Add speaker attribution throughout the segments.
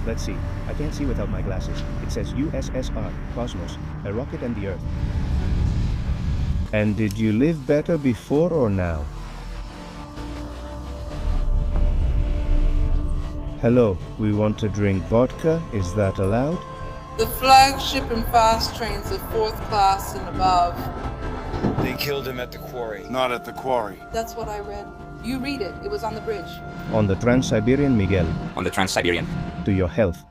Speaker 1: Let's see. I can't see without my glasses. It says USSR, Cosmos, a rocket and the Earth. And did you live better before or now? Hello, we want to drink vodka. Is that allowed?
Speaker 2: The flagship and fast trains are 4th class and above.
Speaker 3: They killed him at the quarry.
Speaker 4: Not at the quarry.
Speaker 2: That's what I read. You read it. It was on the bridge.
Speaker 1: On the Trans-Siberian, Miguel.
Speaker 5: On the Trans-Siberian.
Speaker 1: To your health.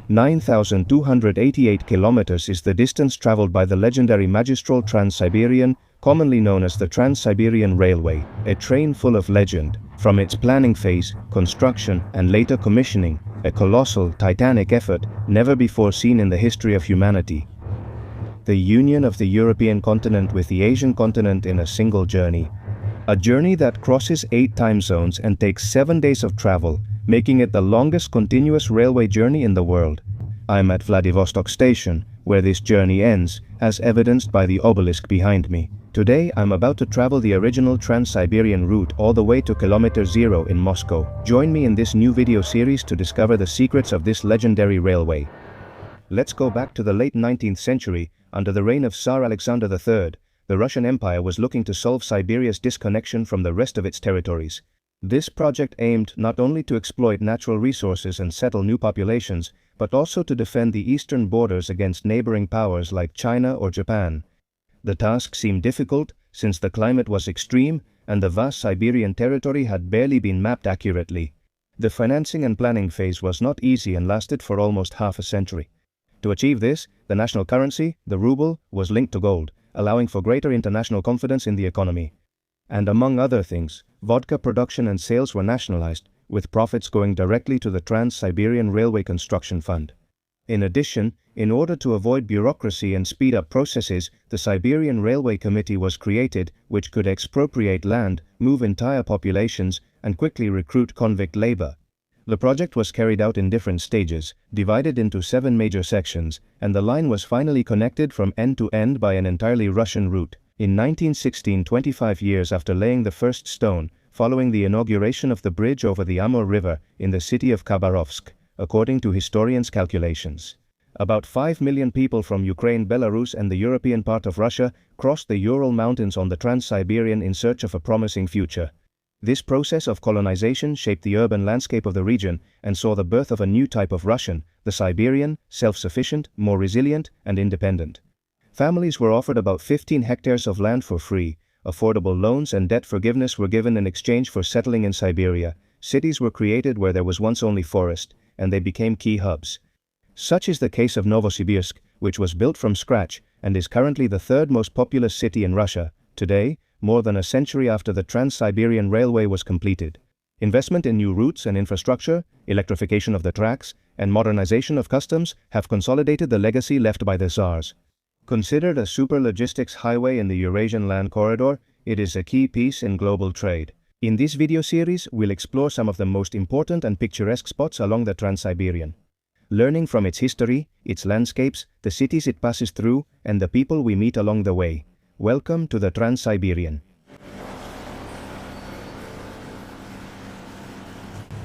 Speaker 1: (9,288 kilometers) is the distance traveled by the legendary magistral Trans-Siberian, commonly known as the Trans-Siberian Railway, a train full of legend. From its planning phase, construction, and later commissioning, a colossal, titanic effort never before seen in the history of humanity. The union of the European continent with the Asian continent in a single journey. A journey that crosses 8 time zones and takes 7 days of travel, making it the longest continuous railway journey in the world. I'm at Vladivostok station, where this journey ends, as evidenced by the obelisk behind me. Today, I'm about to travel the original Trans-Siberian route all the way to kilometer 0 in Moscow. Join me in this new video series to discover the secrets of this legendary railway. Let's go back to the late 19th century. Under the reign of Tsar Alexander III, the Russian Empire was looking to solve Siberia's disconnection from the rest of its territories. This project aimed not only to exploit natural resources and settle new populations, but also to defend the eastern borders against neighboring powers like China or Japan. The task seemed difficult, since the climate was extreme and the vast Siberian territory had barely been mapped accurately. The financing and planning phase was not easy and lasted for almost half a century. To achieve this, the national currency, the ruble, was linked to gold, allowing for greater international confidence in the economy. And among other things, vodka production and sales were nationalized, with profits going directly to the Trans-Siberian Railway Construction Fund. In addition, in order to avoid bureaucracy and speed up processes, the Siberian Railway Committee was created, which could expropriate land, move entire populations, and quickly recruit convict labor. The project was carried out in different stages, divided into 7 major sections, and the line was finally connected from end to end by an entirely Russian route. In 1916, 25 years after laying the first stone, following the inauguration of the bridge over the Amur River in the city of Khabarovsk, according to historians' calculations. About 5 million people from Ukraine, Belarus, and the European part of Russia crossed the Ural Mountains on the Trans-Siberian in search of a promising future. This process of colonization shaped the urban landscape of the region and saw the birth of a new type of Russian, the Siberian, self-sufficient, more resilient, and independent. Families were offered about 15 hectares of land for free. Affordable loans and debt forgiveness were given in exchange for settling in Siberia. Cities were created where there was once only forest, and they became key hubs. Such is the case of Novosibirsk, which was built from scratch and is currently the 3rd most populous city in Russia. Today, more than a century after the Trans-Siberian Railway was completed. Investment in new routes and infrastructure, electrification of the tracks, and modernization of customs have consolidated the legacy left by the Tsars. Considered a super logistics highway in the Eurasian land corridor, it is a key piece in global trade. In this video series, we'll explore some of the most important and picturesque spots along the Trans-Siberian. Learning from its history, its landscapes, the cities it passes through, and the people we meet along the way. Welcome to the Trans-Siberian.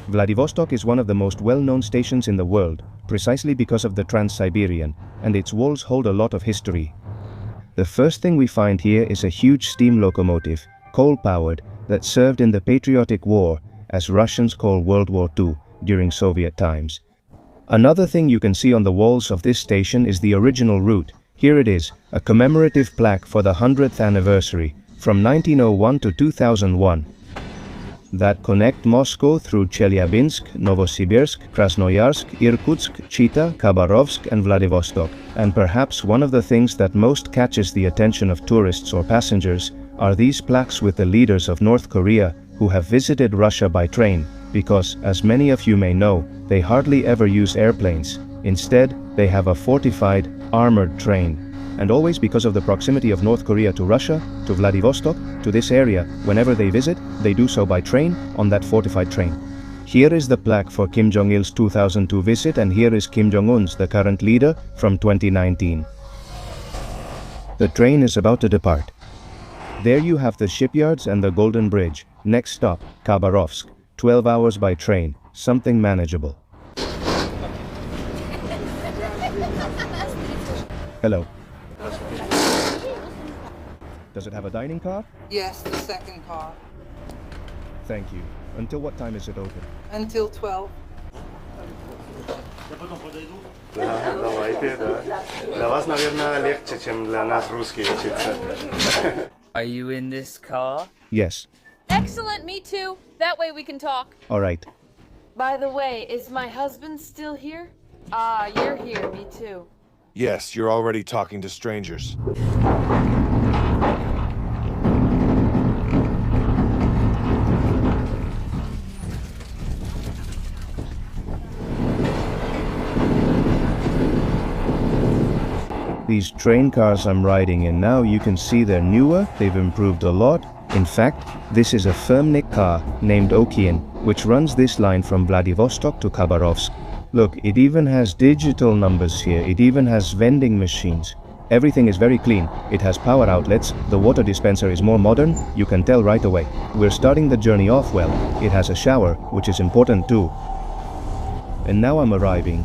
Speaker 1: Vladivostok is one of the most well-known stations in the world, precisely because of the Trans-Siberian, and its walls hold a lot of history. The first thing we find here is a huge steam locomotive, coal-powered, that served in the Patriotic War, as Russians call World War II, during Soviet times. Another thing you can see on the walls of this station is the original route. Here it is, a commemorative plaque for the 100th anniversary, from 1901 to 2001, that connect Moscow through Chelyabinsk, Novosibirsk, Krasnoyarsk, Irkutsk, Chita, Khabarovsk, and Vladivostok. And perhaps one of the things that most catches the attention of tourists or passengers are these plaques with the leaders of North Korea who have visited Russia by train, because, as many of you may know, they hardly ever use airplanes. Instead, they have a fortified, armored train. And always because of the proximity of North Korea to Russia, to Vladivostok, to this area, whenever they visit, they do so by train, on that fortified train. Here is the plaque for Kim Jong-il's 2002 visit, and here is Kim Jong-un's, the current leader, from 2019. The train is about to depart. There you have the shipyards and the Golden Bridge. Next stop, Khabarovsk. 12 hours by train. Something manageable. Hello. Does it have a dining car?
Speaker 2: Yes, the second car.
Speaker 1: Thank you. Until what time is it open?
Speaker 2: Until 12.
Speaker 4: Давайте, да. Для вас, наверное, легче, чем для нас, русских, учиться.
Speaker 5: Are you in this car?
Speaker 1: Yes.
Speaker 6: Excellent, me too. That way we can talk.
Speaker 1: All right.
Speaker 6: By the way, is my husband still here? Ah, you're here, me too.
Speaker 7: Yes, you're already talking to strangers.
Speaker 1: These train cars I'm riding in now, you can see they're newer, they've improved a lot. In fact, this is a Firmnik car named Okean, which runs this line from Vladivostok to Khabarovsk. Look, it even has digital numbers here, it even has vending machines. Everything is very clean, it has power outlets, the water dispenser is more modern, you can tell right away. We're starting the journey off well, it has a shower, which is important too. And now I'm arriving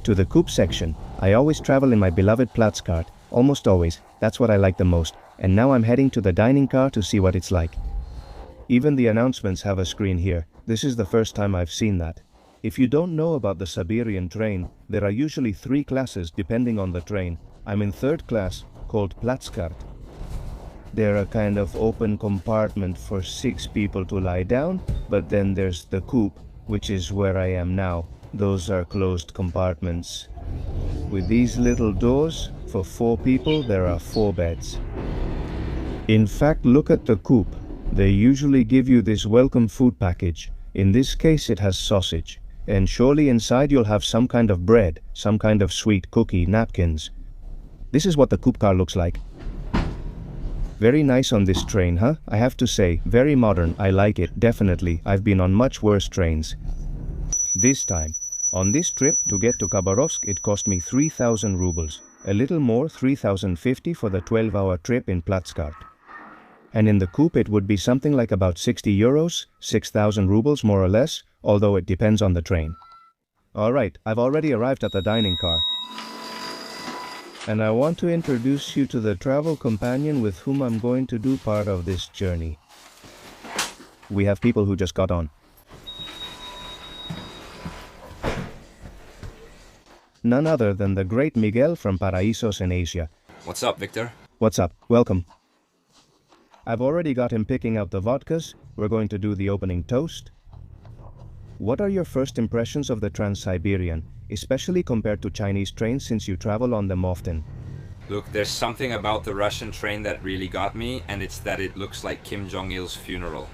Speaker 1: to the coupe section. I always travel in my beloved Platz cart, almost always, that's what I like the most. And now I'm heading to the dining car to see what it's like. Even the announcements have a screen here. This is the first time I've seen that. If you don't know about the Siberian train, there are usually 3 classes depending on the train. I'm in 3rd class, called Platzkart. They're a kind of open compartment for 6 people to lie down, but then there's the coupe, which is where I am now. Those are closed compartments. With these little doors, for 4 people there are 4 beds. In fact, look at the coupe. They usually give you this welcome food package. In this case it has sausage. And surely inside you'll have some kind of bread, some kind of sweet cookie, napkins. This is what the coupe car looks like. Very nice on this train, huh? I have to say, very modern, I like it, definitely. I've been on much worse trains. This time, on this trip to get to Khabarovsk, it cost me 3,000 rubles. A little more, 3,050 for the 12-hour trip in Platzkart. And in the coupe it would be something like about 60 euros, 6,000 rubles more or less, although it depends on the train. Alright, I've already arrived at the dining car. And I want to introduce you to the travel companion with whom I'm going to do part of this journey. We have people who just got on. None other than the great Miguel from Paraisos in Asia.
Speaker 3: What's up, Victor?
Speaker 1: What's up? Welcome. I've already got him picking out the vodkas. We're going to do the opening toast. What are your first impressions of the Trans-Siberian, especially compared to Chinese trains since you travel on them often?
Speaker 3: Look, there's something about the Russian train that really got me, and it's that it looks like Kim Jong-il's funeral.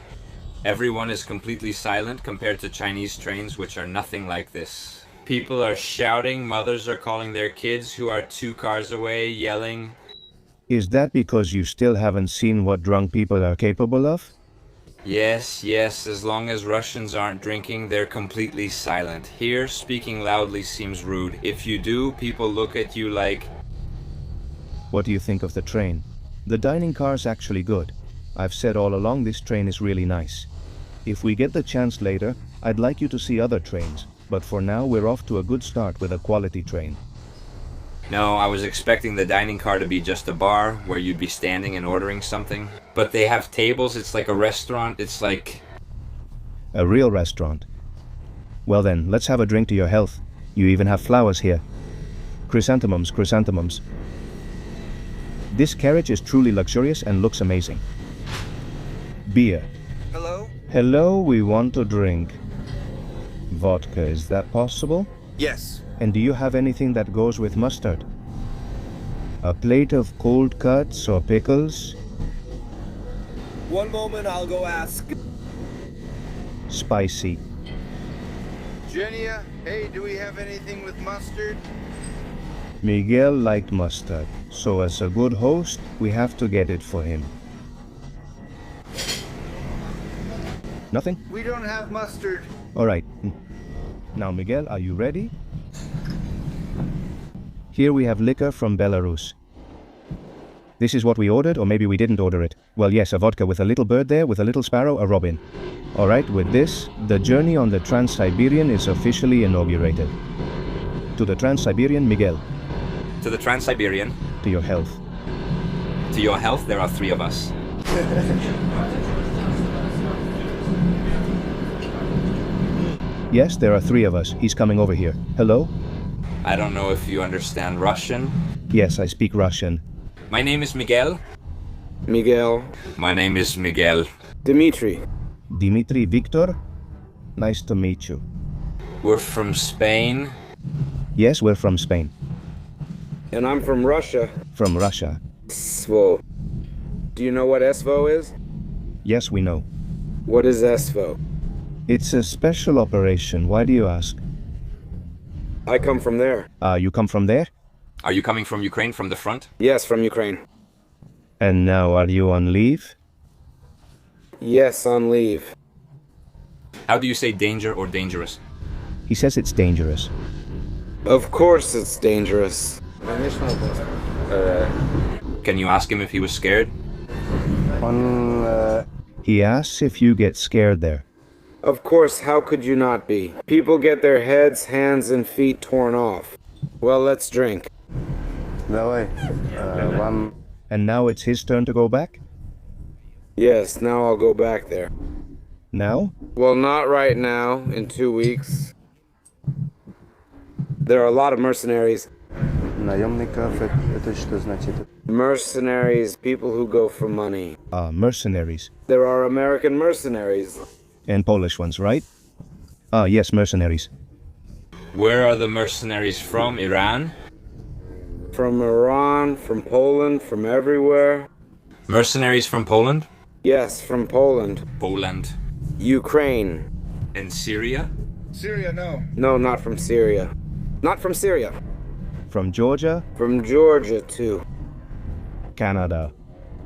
Speaker 3: Everyone is completely silent compared to Chinese trains, which are nothing like this. People are shouting, mothers are calling their kids who are 2 cars away, yelling.
Speaker 1: Is that because you still haven't seen what drunk people are capable of?
Speaker 3: Yes, as long as Russians aren't drinking, they're completely silent. Here, speaking loudly seems rude. If you do, people look at you like...
Speaker 1: What do you think of the train? The dining car's actually good. I've said all along this train is really nice. If we get the chance later, I'd like you to see other trains, but for now we're off to a good start with a quality train.
Speaker 3: No, I was expecting the dining car to be just a bar where you'd be standing and ordering something. But they have tables, it's like a restaurant, it's like...
Speaker 1: A real restaurant. Well then, let's have a drink to your health. You even have flowers here. Chrysanthemums, chrysanthemums. This carriage is truly luxurious and looks amazing. Beer.
Speaker 3: Hello?
Speaker 1: Hello, we want to drink. Vodka, is that possible?
Speaker 3: Yes.
Speaker 1: And do you have anything that goes with mustard? A plate of cold cuts or pickles?
Speaker 8: One moment, I'll go ask.
Speaker 1: Spicy.
Speaker 9: Genia, hey, do we have anything with mustard?
Speaker 1: Miguel liked mustard, so as a good host, we have to get it for him. Nothing?
Speaker 9: We don't have mustard.
Speaker 1: Alright. Now Miguel, are you ready? Here we have liquor from Belarus. This is what we ordered, or maybe we didn't order it. Well, yes, a vodka with a little bird there, with a little sparrow, a robin. Alright, with this, the journey on the Trans-Siberian is officially inaugurated. To the Trans-Siberian, Miguel.
Speaker 3: To the Trans-Siberian.
Speaker 1: To your health.
Speaker 3: To your health, there are 3 of us.
Speaker 1: Yes, there are 3 of us. He's coming over here. Hello?
Speaker 3: I don't know if you understand Russian.
Speaker 1: Yes, I speak Russian.
Speaker 3: My name is Miguel.
Speaker 8: Miguel.
Speaker 3: My name is Miguel.
Speaker 8: Dimitri.
Speaker 1: Dimitri, Victor? Nice to meet you.
Speaker 3: We're from Spain.
Speaker 1: Yes, we're from Spain.
Speaker 8: And I'm from Russia.
Speaker 1: From Russia.
Speaker 8: Svo. Do you know what SVO is?
Speaker 1: Yes, we know.
Speaker 8: What is SVO?
Speaker 1: It's a special operation. Why do you ask?
Speaker 8: I come from there.
Speaker 1: You come from there?
Speaker 3: Are you coming from Ukraine, from the front?
Speaker 8: Yes, from Ukraine.
Speaker 1: And now are you on leave?
Speaker 8: Yes, on leave.
Speaker 3: How do you say danger or dangerous?
Speaker 1: He says it's dangerous.
Speaker 8: Of course it's dangerous.
Speaker 3: Can you ask him if he was scared?
Speaker 1: He asks if you get scared there.
Speaker 8: Of course, how could you not be? People get their heads, hands, and feet torn off. Well, let's drink.
Speaker 1: And now it's his turn to go back?
Speaker 8: Yes, now I'll go back there.
Speaker 1: Now?
Speaker 8: Well, not right now, in 2 weeks. There are a lot of mercenaries. Mercenaries, people who go for money.
Speaker 1: Mercenaries.
Speaker 8: There are American mercenaries.
Speaker 1: And Polish ones, right? Yes, mercenaries.
Speaker 3: Where are the mercenaries from? Iran?
Speaker 8: From Iran, from Poland, from everywhere.
Speaker 3: Mercenaries from Poland?
Speaker 8: Yes, from Poland.
Speaker 3: Poland.
Speaker 8: Ukraine.
Speaker 3: And Syria?
Speaker 9: Syria, no.
Speaker 8: No, not from Syria. Not from Syria.
Speaker 1: From Georgia?
Speaker 8: From Georgia, too.
Speaker 1: Canada.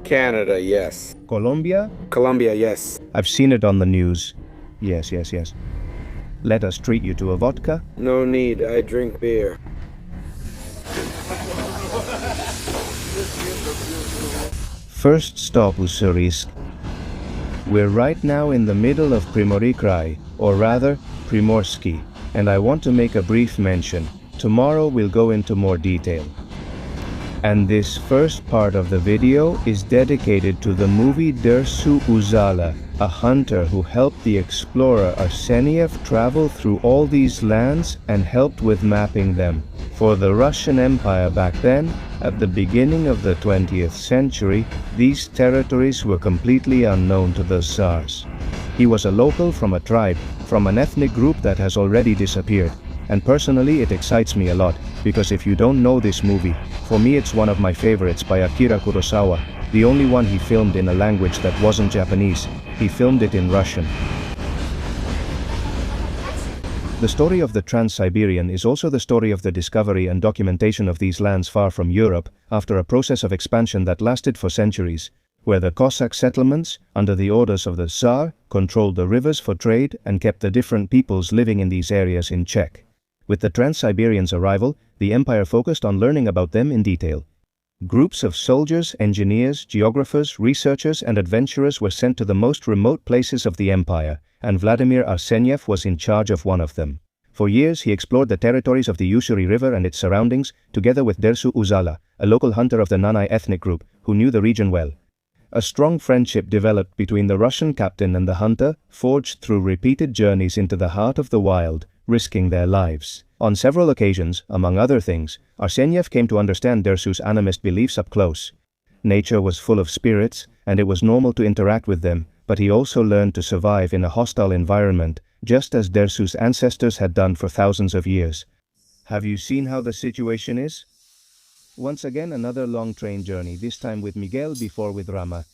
Speaker 8: Canada, yes.
Speaker 1: Colombia?
Speaker 8: Colombia, yes.
Speaker 1: I've seen it on the news. Yes, yes, yes. Let us treat you to a vodka.
Speaker 8: No need, I drink beer.
Speaker 1: First stop, Ussurisk. We're right now in the middle of Primory Krai, or rather, Primorsky, and I want to make a brief mention. Tomorrow we'll go into more detail. And this first part of the video is dedicated to the movie Dersu Uzala, a hunter who helped the explorer Arseniev travel through all these lands and helped with mapping them. For the Russian Empire back then, at the beginning of the 20th century, these territories were completely unknown to the Tsars. He was a local from a tribe, from an ethnic group that has already disappeared. And personally it excites me a lot, because if you don't know this movie, for me it's one of my favorites by Akira Kurosawa, the only one he filmed in a language that wasn't Japanese. He filmed it in Russian. The story of the Trans-Siberian is also the story of the discovery and documentation of these lands far from Europe, after a process of expansion that lasted for centuries, where the Cossack settlements, under the orders of the Tsar, controlled the rivers for trade and kept the different peoples living in these areas in check. With the Trans-Siberians' arrival, the empire focused on learning about them in detail. Groups of soldiers, engineers, geographers, researchers, and adventurers were sent to the most remote places of the empire, and Vladimir Arseniev was in charge of one of them. For years he explored the territories of the Ussuri River and its surroundings, together with Dersu Uzala, a local hunter of the Nanai ethnic group, who knew the region well. A strong friendship developed between the Russian captain and the hunter, forged through repeated journeys into the heart of the wild, risking their lives. On several occasions, among other things, Arseniev came to understand Dersu's animist beliefs up close. Nature was full of spirits, and it was normal to interact with them, but he also learned to survive in a hostile environment, just as Dersu's ancestors had done for thousands of years. Have you seen how the situation is? Once again another long train journey, this time with Miguel before with Rama.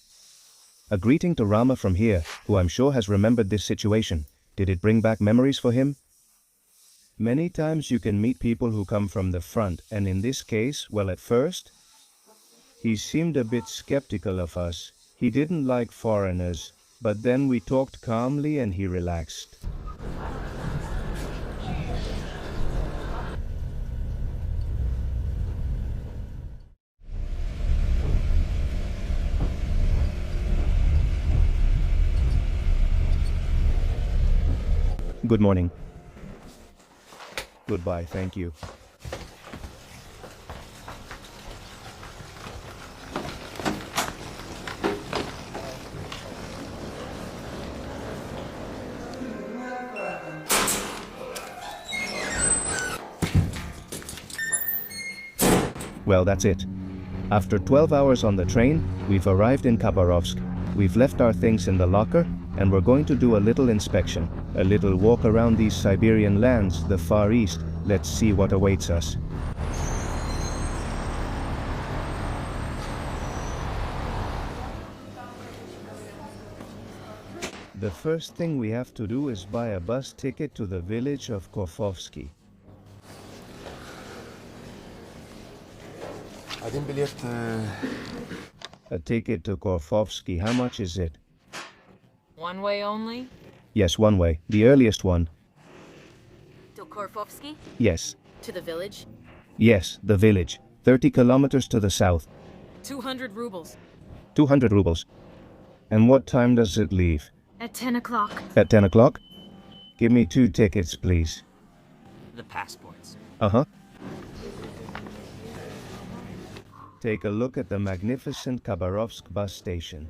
Speaker 1: A greeting to Rama from here, who I'm sure has remembered this situation. Did it bring back memories for him? Many times you can meet people who come from the front, and in this case, well, at first, he seemed a bit skeptical of us. He didn't like foreigners, but then we talked calmly and he relaxed. Good morning. Goodbye, thank you. Well, that's it. After 12 hours on the train, we've arrived in Khabarovsk. We've left our things in the locker, and we're going to do a little inspection, a little walk around these Siberian lands, the Far East. Let's see what awaits us. The first thing we have to do is buy a bus ticket to the village of Khabarovsk.
Speaker 7: Один билет.
Speaker 1: A ticket to Khabarovsk, how much is it?
Speaker 6: One way only?
Speaker 1: Yes, one way. The earliest one.
Speaker 10: To Khabarovsk?
Speaker 1: Yes.
Speaker 10: To the village?
Speaker 1: Yes, the village. 30 kilometers to the south.
Speaker 10: 200 rubles.
Speaker 1: 200 rubles. And what time does it leave?
Speaker 10: At 10 o'clock.
Speaker 1: At 10 o'clock? Give me 2 tickets, please.
Speaker 5: The passports.
Speaker 1: Uh-huh. Take a look at the magnificent Khabarovsk bus station.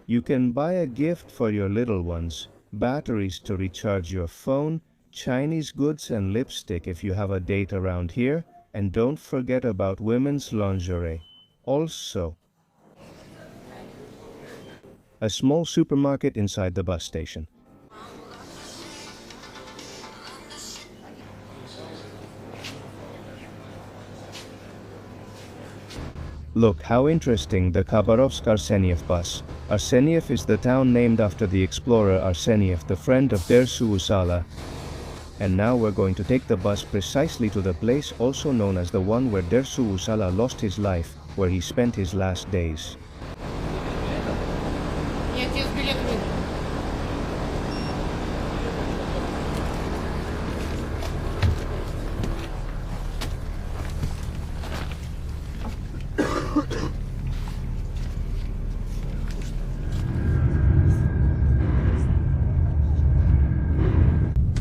Speaker 1: You can buy a gift for your little ones, batteries to recharge your phone, Chinese goods and lipstick if you have a date around here, and don't forget about women's lingerie. Also, a small supermarket inside the bus station. Look, how interesting, the Khabarovsk Arseniev bus. Arseniev is the town named after the explorer Arseniev, the friend of Dersu Uzala. And now we're going to take the bus precisely to the place also known as the one where Dersu Uzala lost his life, where he spent his last days.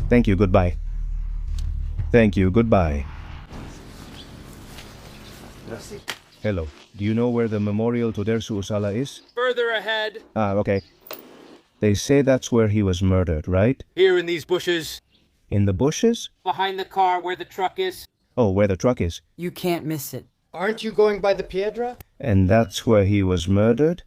Speaker 1: Thank you, goodbye. Thank you, goodbye. Hello. Do you know where the memorial to Dersu Uzala is?
Speaker 11: Further ahead.
Speaker 1: Ah, okay. They say that's where he was murdered, right?
Speaker 11: Here in these bushes.
Speaker 1: In the bushes?
Speaker 11: Behind the car where the truck is.
Speaker 1: Oh, where the truck is.
Speaker 5: You can't miss it.
Speaker 9: Aren't you going by the Piedra?
Speaker 1: And that's where he was murdered?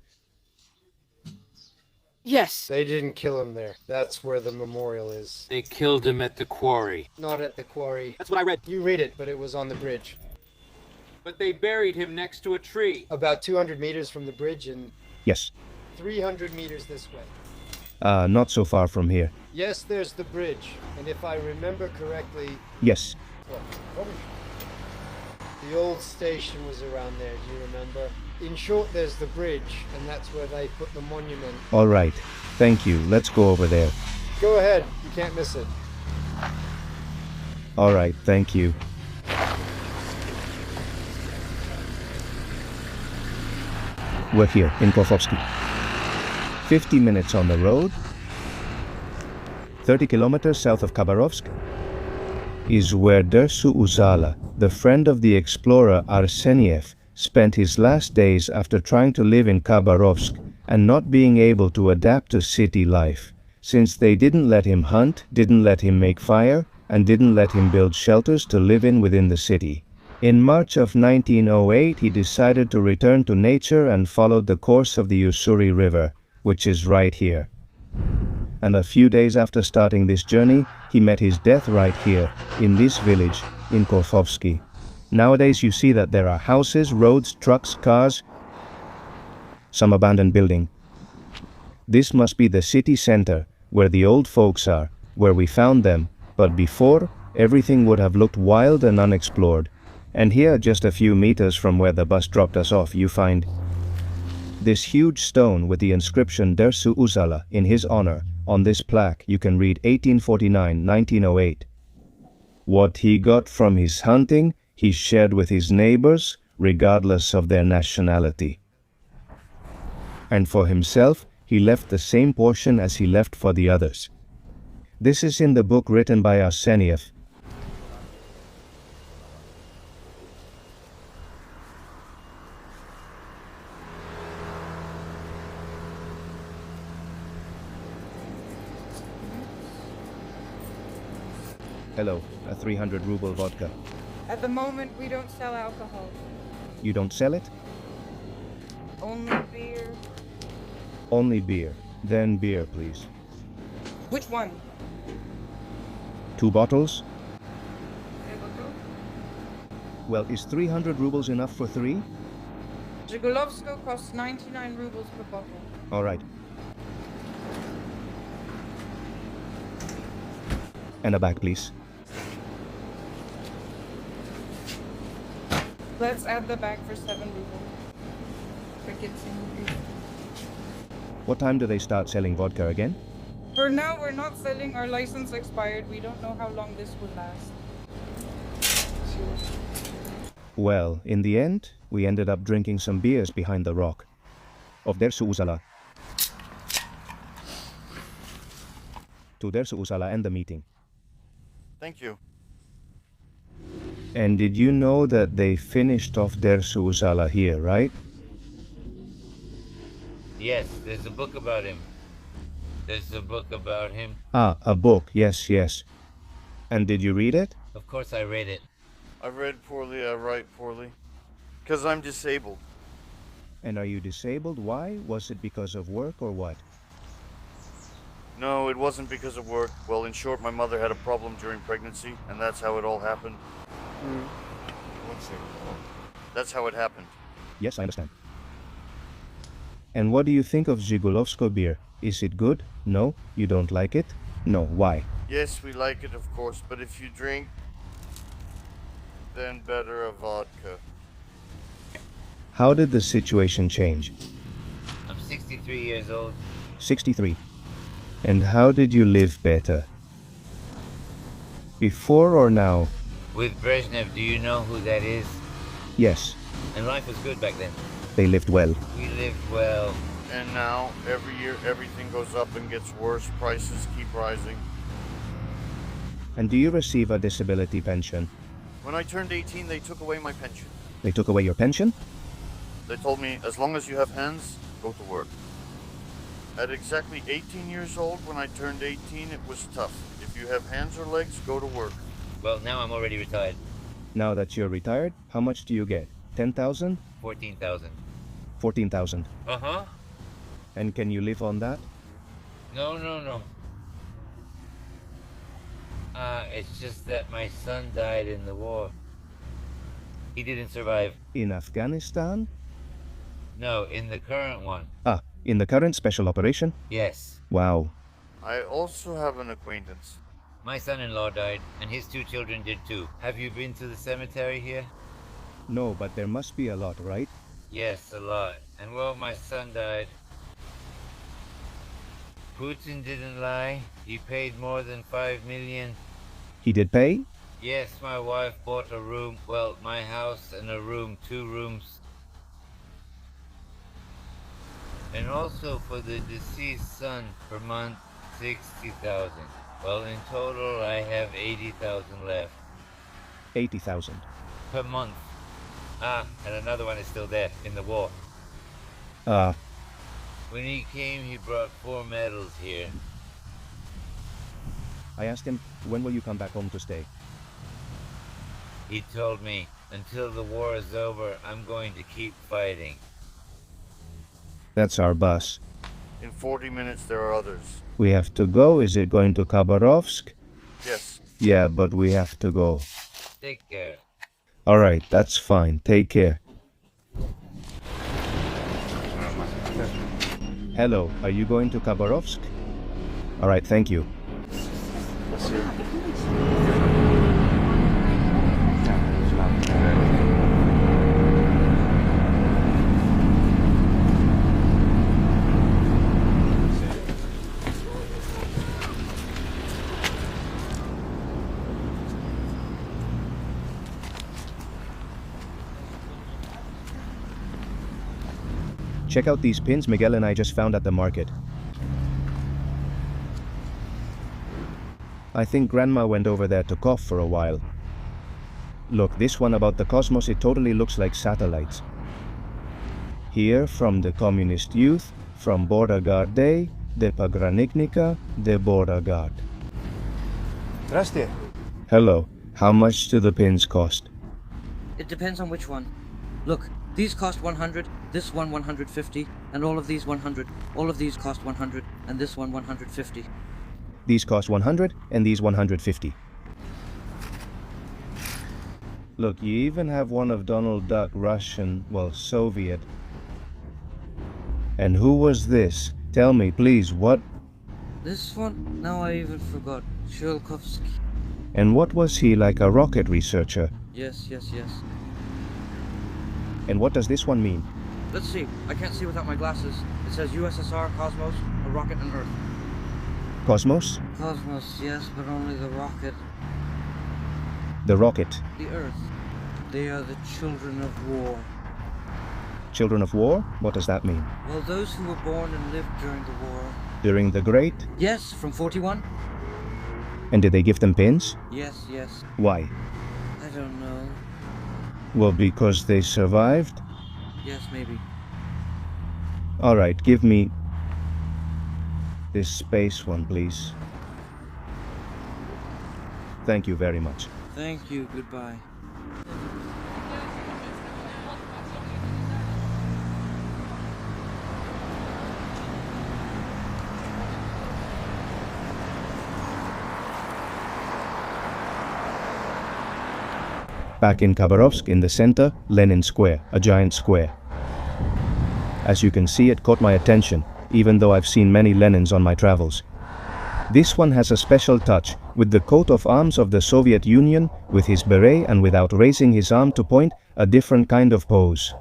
Speaker 11: Yes.
Speaker 9: They didn't kill him there. That's where the memorial is.
Speaker 11: They killed him at the quarry.
Speaker 9: Not at the quarry.
Speaker 11: That's what I read.
Speaker 9: You read it, but it was on the bridge.
Speaker 11: But they buried him next to a tree.
Speaker 9: About 200 meters from the bridge and
Speaker 1: Yes.
Speaker 9: 300 meters this way.
Speaker 1: Not so far from here.
Speaker 9: Yes, there's the bridge. And if I remember correctly,
Speaker 1: Yes.
Speaker 9: the old station was around there, do you remember? In short, there's the bridge, and that's where they put the monument.
Speaker 1: All right. Thank you. Let's go over there.
Speaker 9: Go ahead, you can't miss it.
Speaker 1: All right. Thank you. We're here in Khabarovsk. 50 minutes on the road, 30 kilometers south of Khabarovsk, is where Dersu Uzala, the friend of the explorer Arseniev, spent his last days after trying to live in Khabarovsk and not being able to adapt to city life, since they didn't let him hunt, didn't let him make fire, and didn't let him build shelters to live in within the city. In March of 1908, he decided to return to nature and followed the course of the Ussuri River, which is right here. And a few days after starting this journey, he met his death right here, in this village, in Khabarovsk. Nowadays you see that there are houses, roads, trucks, cars, some abandoned building. This must be the city center, where the old folks are, where we found them, but before, everything would have looked wild and unexplored. And here, just a few meters from where the bus dropped us off, you find this huge stone with the inscription Dersu Uzala in his honor. On this plaque, you can read 1849-1908. What he got from his hunting, he shared with his neighbors, regardless of their nationality. And for himself, he left the same portion as he left for the others. This is in the book written by Arseniev. Hello, a 300 ruble vodka.
Speaker 12: At the moment, we don't sell alcohol.
Speaker 1: You don't sell it?
Speaker 12: Only beer.
Speaker 1: Only beer. Then beer, please.
Speaker 12: Which one?
Speaker 1: 2 bottles? Well, is 300 rubles enough for 3?
Speaker 12: Zhigolovsko costs 99 rubles per bottle.
Speaker 1: All right. And a bag, please.
Speaker 12: Let's add the bag for 7 rubles.
Speaker 1: What time do they start selling vodka again?
Speaker 12: For now, we're not selling. Our license expired. We don't know how long this will last.
Speaker 1: Well, in the end, we ended up drinking some beers behind the rock of Dersu Uzala. To Dersu Uzala and the meeting.
Speaker 4: Thank you.
Speaker 1: And did you know that they finished off Dersu Uzala here, right?
Speaker 13: Yes, there's a book about him. There's a book about him.
Speaker 1: Ah, a book, yes, yes. And did you read it?
Speaker 13: Of course I read it.
Speaker 4: I read poorly, I write poorly. Because I'm disabled.
Speaker 1: And are you disabled? Why? Was it because of work or what?
Speaker 4: No, it wasn't because of work. Well, in short, my mother had a problem during pregnancy, and that's how it all happened. That's how it happened.
Speaker 1: Yes, I understand. And what do you think of Zhigolovsko beer? Is it good? No? You don't like it? No, why?
Speaker 4: Yes, we like it, of course, but if you drink, then better a vodka.
Speaker 1: How did the situation change?
Speaker 13: I'm 63 years old.
Speaker 1: 63. And how did you live better? Before or now?
Speaker 13: With Brezhnev, do you know who that is?
Speaker 1: Yes.
Speaker 13: And life was good back then.
Speaker 1: They lived well.
Speaker 13: We lived well.
Speaker 4: And now, every year, everything goes up and gets worse. Prices keep rising.
Speaker 1: And do you receive a disability pension?
Speaker 4: When I turned 18, they took away my pension.
Speaker 1: They took away your pension?
Speaker 4: They told me, as long as you have hands, go to work. At exactly 18 years old, when I turned 18, it was tough. If you have hands or legs, go to work.
Speaker 13: Well, now I'm already retired.
Speaker 1: Now that you're retired, how much do you get? 10,000?
Speaker 13: 14,000.
Speaker 1: 14,000.
Speaker 13: Uh-huh.
Speaker 1: And can you live on that?
Speaker 13: No. It's just that my son died in the war. He didn't survive.
Speaker 1: In Afghanistan?
Speaker 13: No, in the current one.
Speaker 1: Ah, in the current special operation?
Speaker 13: Yes.
Speaker 1: Wow.
Speaker 4: I also have an acquaintance.
Speaker 13: My son-in-law died, and his 2 children did too. Have you been to the cemetery here?
Speaker 1: No, but there must be a lot, right?
Speaker 13: Yes, a lot. And well, my son died. Putin didn't lie. He paid more than 5 million.
Speaker 1: He did pay?
Speaker 13: Yes, my wife bought a room. Well, my house and a room, 2 rooms. And also for the deceased son per month, 60,000. Well, in total, I have 80,000 left.
Speaker 1: 80,000.
Speaker 13: Per month. Ah, and another one is still there, in the war. When he came, he brought 4 medals here.
Speaker 1: I asked him, when will you come back home to stay?
Speaker 13: He told me, until the war is over, I'm going to keep fighting.
Speaker 1: That's our bus.
Speaker 4: In 40 minutes, there are others.
Speaker 1: We have to go. Is it going to Khabarovsk?
Speaker 4: Yes.
Speaker 1: Yeah, but we have to go.
Speaker 13: Take care.
Speaker 1: All right, that's fine. Take care. Hello, are you going to Khabarovsk? All right, thank you. Check out these pins Miguel and I just found at the market. I think Grandma went over there to cough for a while. Look, this one about the cosmos, it totally looks like satellites. Here, from the Communist Youth, from Border Guard Day, de Pogranicznika, de Border Guard.
Speaker 14: Здравствуйте.
Speaker 1: Hello, how much do the pins cost?
Speaker 15: It depends on which one. Look, these cost 100, this one 150, and all of these 100. All of these cost 100, and this one 150.
Speaker 1: These cost 100, and these 150. Look, you even have one of Donald Duck, Russian, well, Soviet. And who was this? Tell me, please, what?
Speaker 15: This one? Now I even forgot. Sholkovsky.
Speaker 1: And what was he, like a rocket researcher?
Speaker 15: Yes.
Speaker 1: And what does this one mean?
Speaker 15: Let's see. I can't see without my glasses. It says USSR, Cosmos, a rocket, and Earth.
Speaker 1: Cosmos?
Speaker 15: Cosmos, yes, but only the rocket.
Speaker 1: The rocket.
Speaker 15: The Earth. They are the children of war.
Speaker 1: Children of war? What does that mean?
Speaker 15: Well, those who were born and lived during the war.
Speaker 1: During the Great?
Speaker 15: Yes, from 41.
Speaker 1: And did they give them pins?
Speaker 15: Yes.
Speaker 1: Why?
Speaker 15: I don't know.
Speaker 1: Well, because they survived?
Speaker 15: Yes, maybe.
Speaker 1: Alright, give me this space one, please. Thank you very much.
Speaker 15: Thank you, goodbye.
Speaker 1: Back in Khabarovsk, in the center, Lenin Square, a giant square. As you can see, it caught my attention, even though I've seen many Lenins on my travels. This one has a special touch, with the coat of arms of the Soviet Union, with his beret and without raising his arm to point, a different kind of pose.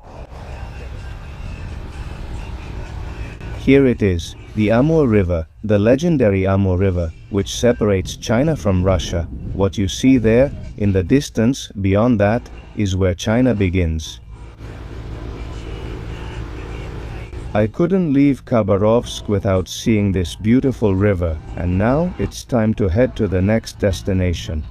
Speaker 1: Here it is, the Amur River, the legendary Amur River, which separates China from Russia. What you see there, in the distance, beyond that, is where China begins. I couldn't leave Khabarovsk without seeing this beautiful river, and now it's time to head to the next destination.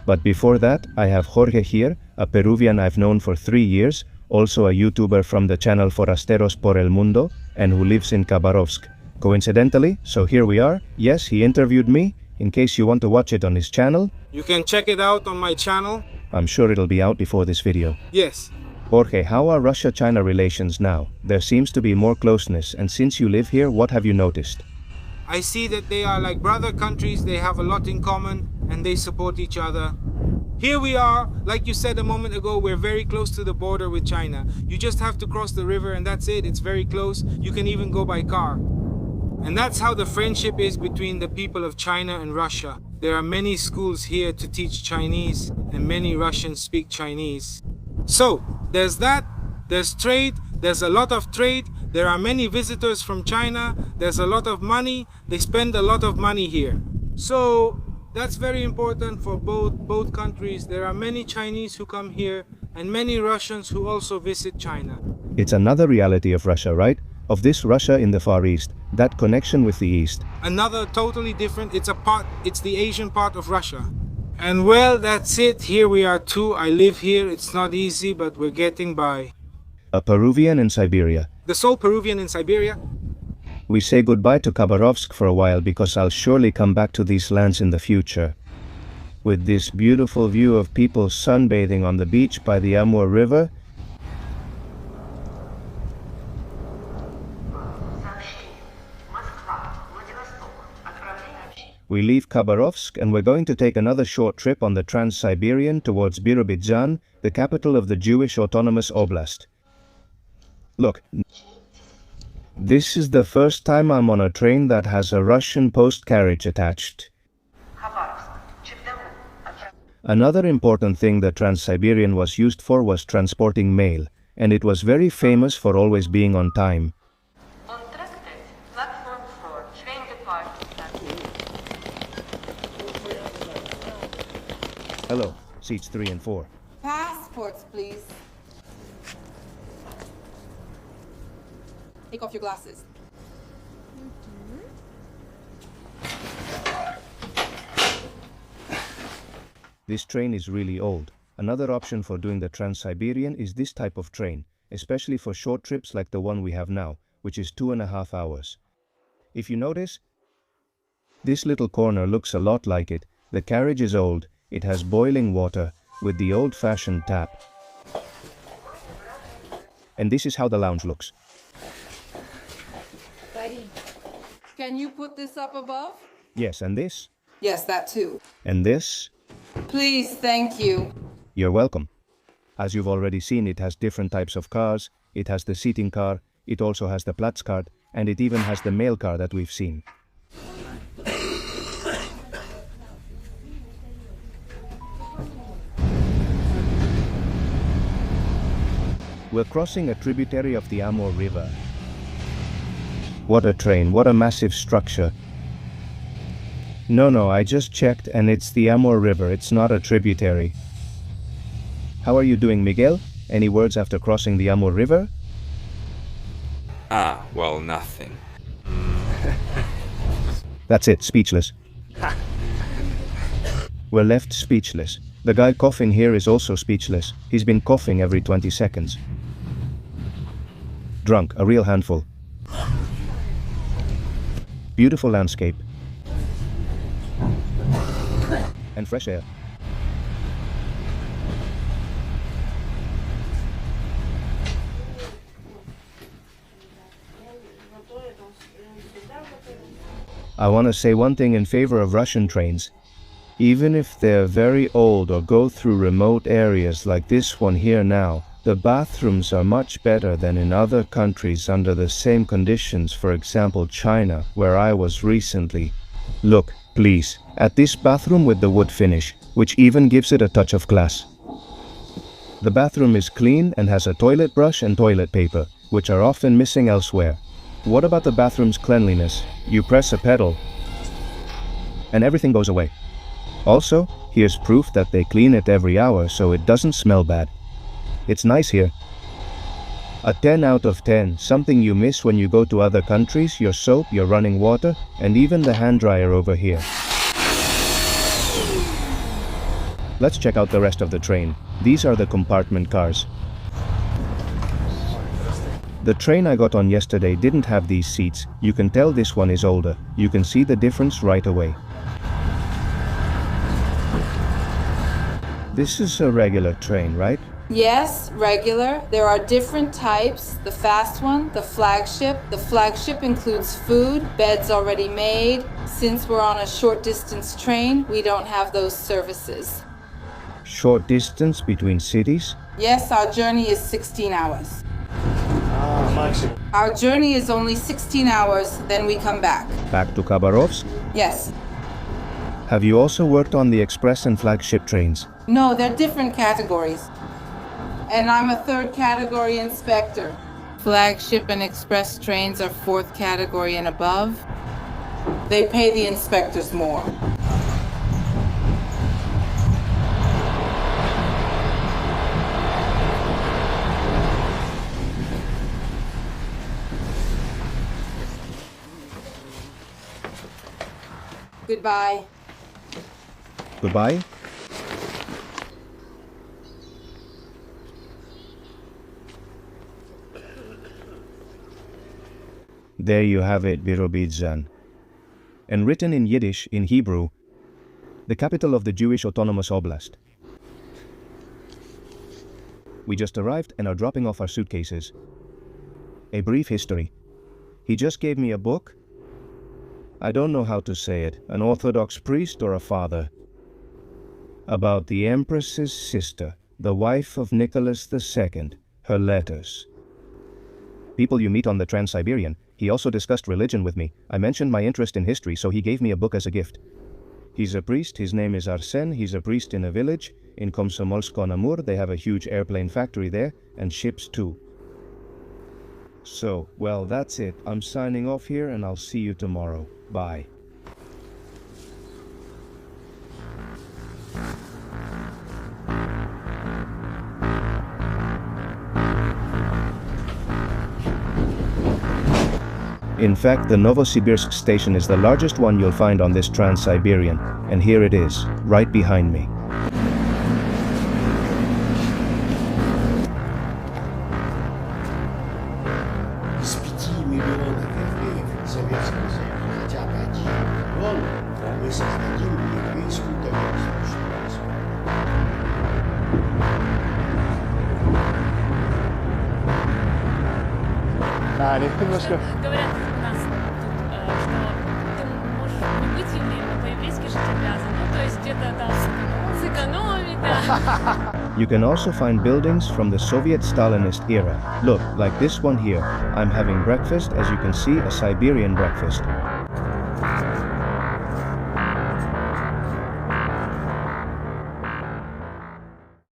Speaker 1: But before that, I have Jorge here, a Peruvian I've known for 3 years, also a YouTuber from the channel Forasteros por el Mundo, and who lives in Khabarovsk. Coincidentally, so here we are. Yes, he interviewed me, in case you want to watch it on his channel.
Speaker 16: You can check it out on my channel.
Speaker 1: I'm sure it'll be out before this video.
Speaker 16: Yes.
Speaker 1: Jorge, how are Russia-China relations now? There seems to be more closeness, and since you live here, what have you noticed?
Speaker 16: I see that they are like brother countries, they have a lot in common, and they support each other. Here we are, like you said a moment ago, we're very close to the border with China. You just have to cross the river and that's it, it's very close. You can even go by car. And that's how the friendship is between the people of China and Russia. There are many schools here to teach Chinese, and many Russians speak Chinese. So, there's that, there's trade, there's a lot of trade, there are many visitors from China, there's a lot of money, they spend a lot of money here. So, that's very important for both countries. There are many Chinese who come here, and many Russians who also visit China.
Speaker 1: It's another reality of Russia, right? Of this Russia in the Far East, that connection with the East.
Speaker 16: Another totally different, it's the Asian part of Russia. And well, that's it, here we are too, I live here, it's not easy, but we're getting by.
Speaker 1: A Peruvian in Siberia.
Speaker 16: The sole Peruvian in Siberia?
Speaker 1: We say goodbye to Khabarovsk for a while because I'll surely come back to these lands in the future. With this beautiful view of people sunbathing on the beach by the Amur River, we leave Khabarovsk and we're going to take another short trip on the Trans-Siberian towards Birobidzhan, the capital of the Jewish Autonomous Oblast. Look, this is the first time I'm on a train that has a Russian post carriage attached. Another important thing the Trans-Siberian was used for was transporting mail, and it was very famous for always being on time. Hello, seats 3 and 4.
Speaker 2: Passports, please. Take off your glasses.
Speaker 1: This train is really old. Another option for doing the Trans-Siberian is this type of train, especially for short trips like the one we have now, which is 2.5 hours. If you notice, this little corner looks a lot like it. The carriage is old, it has boiling water with the old-fashioned tap. And this is how the lounge looks.
Speaker 2: Can you put this up above?
Speaker 1: Yes, and this?
Speaker 2: Yes, that too.
Speaker 1: And this?
Speaker 2: Please, thank you.
Speaker 1: You're welcome. As you've already seen, it has different types of cars. It has the seating car, it also has the Platzkart, and it even has the mail car that we've seen. We're crossing a tributary of the Amur River. What a train, what a massive structure. No, I just checked and it's the Amur River, it's not a tributary. How are you doing, Miguel? Any words after crossing the Amur River?
Speaker 3: Well, nothing.
Speaker 1: That's it, speechless. We're left speechless. The guy coughing here is also speechless. He's been coughing every 20 seconds. Drunk, a real handful. Beautiful landscape. And fresh air. I want to say one thing in favor of Russian trains. Even if they're very old or go through remote areas like this one here now, the bathrooms are much better than in other countries under the same conditions, for example China, where I was recently. Look, please, at this bathroom with the wood finish, which even gives it a touch of class. The bathroom is clean and has a toilet brush and toilet paper, which are often missing elsewhere. What about the bathroom's cleanliness? You press a pedal, and everything goes away. Also, here's proof that they clean it every hour so it doesn't smell bad. It's nice here. A 10 out of 10, something you miss when you go to other countries, your soap, your running water, and even the hand dryer over here. Let's check out the rest of the train. These are the compartment cars. The train I got on yesterday didn't have these seats. You can tell this one is older. You can see the difference right away. This is a regular train, right?
Speaker 2: Yes, regular. There are different types. The fast one, the flagship. The flagship includes food, beds already made. Since we're on a short distance train, we don't have those services.
Speaker 1: Short distance between cities?
Speaker 2: Yes, our journey is 16 hours.
Speaker 14: Maximum.
Speaker 2: Our journey is only 16 hours, then we come back.
Speaker 1: Back to Khabarovsk?
Speaker 2: Yes.
Speaker 1: Have you also worked on the express and flagship trains?
Speaker 2: No, they're different categories. And I'm a third category inspector. Flagship and express trains are fourth category and above. They pay the inspectors more. Goodbye.
Speaker 1: Goodbye? There you have it, Birobidzhan. And written in Yiddish, in Hebrew, the capital of the Jewish Autonomous Oblast. We just arrived and are dropping off our suitcases. A brief history. He just gave me a book. I don't know how to say it, an Orthodox priest or a father. About the Empress's sister, the wife of Nicholas II, her letters. People you meet on the Trans-Siberian. He also discussed religion with me. I mentioned my interest in history, so he gave me a book as a gift. He's a priest, his name is Arsen, he's a priest in a village. In Komsomolsk-on-Amur, they have a huge airplane factory there, and ships too. So, well, that's it. I'm signing off here, and I'll see you tomorrow. Bye. In fact, the Novosibirsk station is the largest one you'll find on this Trans-Siberian, and here it is, right behind me.
Speaker 14: советская земля. Хотя дать трон, мы создадим еврейскую государственную.
Speaker 10: Немножко. Говорят у нас тут, что ты можешь не быть евреем, но по-еврейски жить обязан. Ну, то есть где-то там сэкономить, да.
Speaker 1: You can also find buildings from the Soviet Stalinist era. Look, like this one here. I'm having breakfast, as you can see, a Siberian breakfast.